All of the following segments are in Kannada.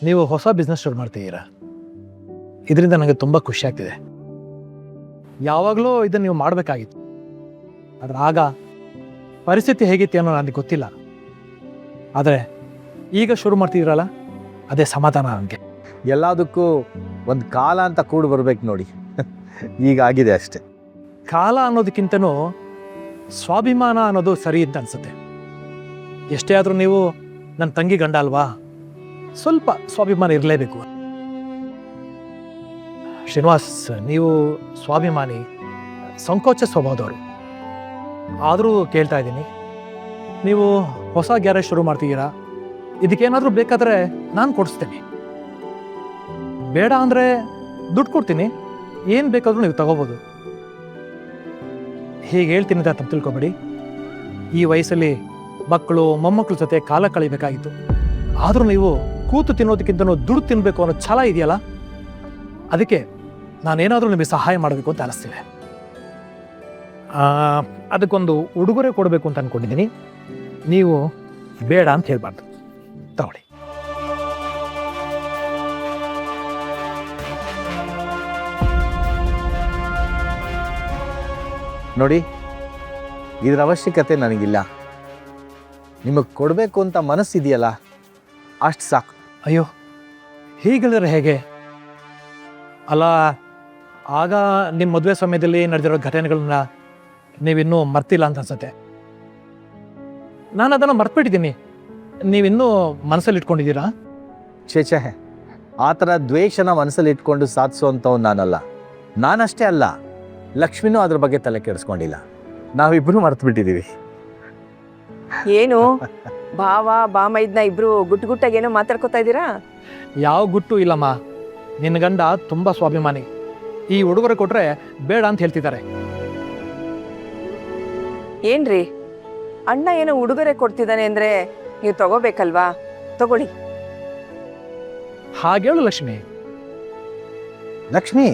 ನೀವು ಹೊಸ ಬಿಸ್ನೆಸ್ ಶುರು ಮಾಡ್ತಿದ್ದೀರಾ. ಇದರಿಂದ ನನಗೆ ತುಂಬ ಖುಷಿ ಆಗ್ತಿದೆ. ಯಾವಾಗಲೂ ಇದನ್ನು ನೀವು ಮಾಡಬೇಕಾಗಿತ್ತು, ಆದರೆ ಆಗ ಪರಿಸ್ಥಿತಿ ಹೇಗಿತ್ತು ಅನ್ನೋ ನನಗೆ ಗೊತ್ತಿಲ್ಲ. ಆದರೆ ಈಗ ಶುರು ಮಾಡ್ತಿದ್ದೀರಲ್ಲ, ಅದೇ ಸಮಾಧಾನ ನನಗೆ. ಎಲ್ಲದಕ್ಕೂ ಒಂದು ಕಾಲ ಅಂತ ಕೂಡಿ ಬರ್ಬೇಕು ನೋಡಿ. ಈಗ ಆಗಿದೆ ಅಷ್ಟೆ. ಕಾಲ ಅನ್ನೋದಕ್ಕಿಂತನೂ ಸ್ವಾಭಿಮಾನ ಅನ್ನೋದು ಸರಿ ಅಂತ ಅನಿಸುತ್ತೆ. ಎಷ್ಟೇ ಆದರೂ ನೀವು ನನ್ನ ತಂಗಿ ಗಂಡ ಅಲ್ವಾ, ಸ್ವಲ್ಪ ಸ್ವಾಭಿಮಾನ ಇರಲೇಬೇಕು. ಶ್ರೀನಿವಾಸ್, ನೀವು ಸ್ವಾಭಿಮಾನಿ, ಸಂಕೋಚ ಸ್ವಭಾವದವರು. ಆದರೂ ಕೇಳ್ತಾ ಇದ್ದೀನಿ, ನೀವು ಹೊಸ ಗ್ಯಾರೇಜ್ ಶುರು ಮಾಡ್ತಿದ್ದೀರಾ, ಇದಕ್ಕೇನಾದರೂ ಬೇಕಾದರೆ ನಾನು ಕೊಡಿಸ್ತೀನಿ. ಬೇಡ ಅಂದರೆ ದುಡ್ಡು ಕೊಡ್ತೀನಿ, ಏನು ಬೇಕಾದರೂ ನೀವು ತಗೋಬೋದು. ಹೀಗೆ ಹೇಳ್ತೀನಿ ಅಂತ ತಪ್ಪು ತಿಳ್ಕೊಬೇಡಿ. ಈ ವಯಸ್ಸಲ್ಲಿ ಮಕ್ಕಳು ಮೊಮ್ಮಕ್ಕಳ ಜೊತೆ ಕಾಲ ಕಳಿಬೇಕಾಗಿತ್ತು. ಆದರೂ ನೀವು ಕೂತು ತಿನ್ನೋದಕ್ಕಿಂತನೂ ದುಡ್ಡು ತಿನ್ನಬೇಕು ಅನ್ನೋ ಛಲ ಇದೆಯಲ್ಲ, ಅದಕ್ಕೆ ನಾನೇನಾದರೂ ನಿಮಗೆ ಸಹಾಯ ಮಾಡಬೇಕು ಅಂತ ಅನಿಸ್ತಿದೆ. ಅದಕ್ಕೊಂದು ಉಡುಗೊರೆ ಕೊಡಬೇಕು ಅಂತ ಅಂದ್ಕೊಂಡಿದ್ದೀನಿ. ನೀವು ಬೇಡ ಅಂತ ಹೇಳ್ಬಾರ್ದು. ತಗೊಳ್ಳಿ. ನೋಡಿ, ಇದರ ಅವಶ್ಯಕತೆ ನನಗಿಲ್ಲ. ನಿಮಗೆ ಕೊಡಬೇಕು ಅಂತ ಮನಸ್ಸಿದೆಯಲ್ಲ, ಅಷ್ಟು ಸಾಕು. ಅಯ್ಯೋ, ಹೀಗಳಿದ್ರೆ ಹೇಗೆ? ಅಲ್ಲ, ಆಗ ನಿಮ್ಮ ಮದುವೆ ಸಮಯದಲ್ಲಿ ನಡೆದಿರೋ ಘಟನೆಗಳನ್ನ ನೀವಿನ್ನೂ ಮರ್ತಿಲ್ಲ ಅಂತ ಅನ್ಸುತ್ತೆ. ನಾನು ಅದನ್ನು ಮರ್ತ್ಬಿಟ್ಟಿದ್ದೀನಿ, ನೀವಿನ್ನೂ ಮನಸ್ಸಲ್ಲಿ ಇಟ್ಕೊಂಡಿದ್ದೀರಾ? ಛೇ, ಆ ಥರ ದ್ವೇಷನ ಮನಸ್ಸಲ್ಲಿ ಇಟ್ಕೊಂಡು ಸಾಧಿಸುವಂಥವ್ನು ನಾನಲ್ಲ. ನಾನಷ್ಟೇ ಅಲ್ಲ, ಲಕ್ಷ್ಮಿನೂ ಅದ್ರ ಬಗ್ಗೆ ತಲೆ ಕೆಡಿಸ್ಕೊಂಡಿಲ್ಲ. ನಾವಿಬ್ಬರು ಮರ್ತು ಬಿಟ್ಟಿದ್ದೀವಿ. ಏನು ಭಾವ ಬಾಮೈದ್ನ ಇಬ್ರು ಗುಟ್ಟಾಗೇನೋ ಮಾತಾಡ್ಕೊತಾ ಇದ್ದೀರಾ? ಯಾವ ಗುಟ್ಟು ಇಲ್ಲಮ್ಮ. ನಿನ್ನ ಗಂಡ ತುಂಬ ಸ್ವಾಭಿಮಾನಿ. ಈ ಉಡುಗೊರೆ ಕೊಟ್ರೆ ಬೇಡ ಅಂತ ಹೇಳ್ತಿದ್ದಾರೆ. ಏನ್ರಿ, ಅಣ್ಣ ಏನೋ ಉಡುಗೊರೆ ಕೊಡ್ತಿದ್ದಾನೆ ಅಂದ್ರೆ ನೀವು ತಗೋಬೇಕಲ್ವಾ? ತಗೊಳ್ಳಿ. ಹಾಗೇಳು ಲಕ್ಷ್ಮಿ. ಲಕ್ಷ್ಮಿ,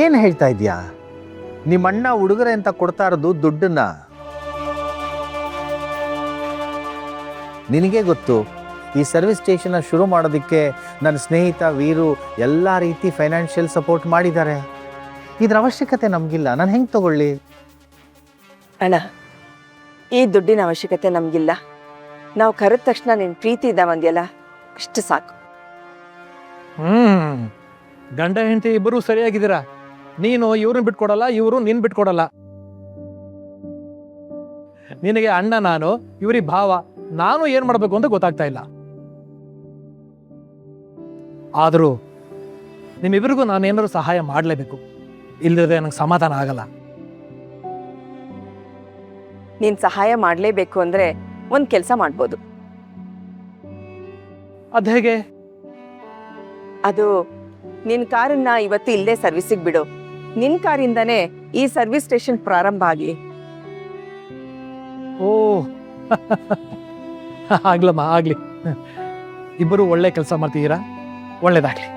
ಏನು ಹೇಳ್ತಾ ಇದೀಯಾ? ನಿಮ್ಮಣ್ಣ ಉಡುಗೊರೆ ಅಂತ ಕೊಡ್ತಾ ಇರೋದು ದುಡ್ಡನ್ನ. ನಿನಗೆ ಗೊತ್ತು, ಈ ಸರ್ವಿಸ್ ಸ್ಟೇಷನ್ ಶುರು ಮಾಡೋದಕ್ಕೆ ನನ್ನ ಸ್ನೇಹಿತ ವೀರು ಎಲ್ಲ ರೀತಿ ಫೈನಾನ್ಷಿಯಲ್ ಸಪೋರ್ಟ್ ಮಾಡಿದ್ದಾರೆ. ಇದ್ರ ಅವಶ್ಯಕತೆ ನಮಗಿಲ್ಲ. ನಾನು ಹೆಂಗೆ ತಗೊಳ್ಳಿ? ಅಣ್ಣ, ಈ ದುಡ್ಡಿನ ಅವಶ್ಯಕತೆ ನಮ್ಗಿಲ್ಲ. ನಾವು ಕರೆದ ತಕ್ಷಣ ನಿನ್ ಪ್ರೀತಿ ಇದ್ದಾವಂದ್ಯಲ್ಲ, ಅಷ್ಟು ಸಾಕು. ಗಂಡ ಹೆಂಡತಿ ಇಬ್ಬರು ಸರಿಯಾಗಿದ್ದೀರಾ. ನೀನು ಇವ್ರನ್ನ ಬಿಟ್ಕೊಡಲ್ಲ, ಇವರು ನೀನು ಬಿಟ್ಕೊಡಲ್ಲ. ನಿನಗೆ ಅಣ್ಣ ನಾನು, ಇವ್ರಿಗೆ ಭಾವ. ನಾನು ಏನು ಮಾಡಬೇಕು ಅಂತ ಗೊತ್ತಾಗ್ತಾ ಇಲ್ಲ. ಆದರೂ ನಿಮ್ಮಿಬ್ಬರಿಗೂ ನಾನೇನಾದ್ರು ಸಹಾಯ ಮಾಡಲೇಬೇಕು, ಇಲ್ಲದೆ ನನಗೆ ಸಮಾಧಾನ ಆಗಲ್ಲ. ನೀನ್ ಸಹಾಯ ಮಾಡ್ಲೇಬೇಕು ಅಂದ್ರೆ ಒಂದ್ ಕೆಲ್ಸ ಮಾಡ್ಬೋದು. ಅದು ಹೇಗೆ? ಅದು ನಿನ್ ಕಾರನ್ನ ಇವತ್ತು ಇಲ್ಲೇ ಸರ್ವಿಸಿಗೆ ಬಿಡು. ನಿನ್ ಕಾರಿಂದಾನೇ ಈ ಸರ್ವಿಸ್ ಸ್ಟೇಷನ್ ಪ್ರಾರಂಭ ಆಗ್ಲಿ. ಓ ಆಗ್ಲಮ್ಮ, ಆಗ್ಲಿ. ಇಬ್ಬರು ಒಳ್ಳೆ ಕೆಲಸ ಮಾಡ್ತಿದ್ದೀರಾ, ಒಳ್ಳೇದಾಗ್ಲಿ.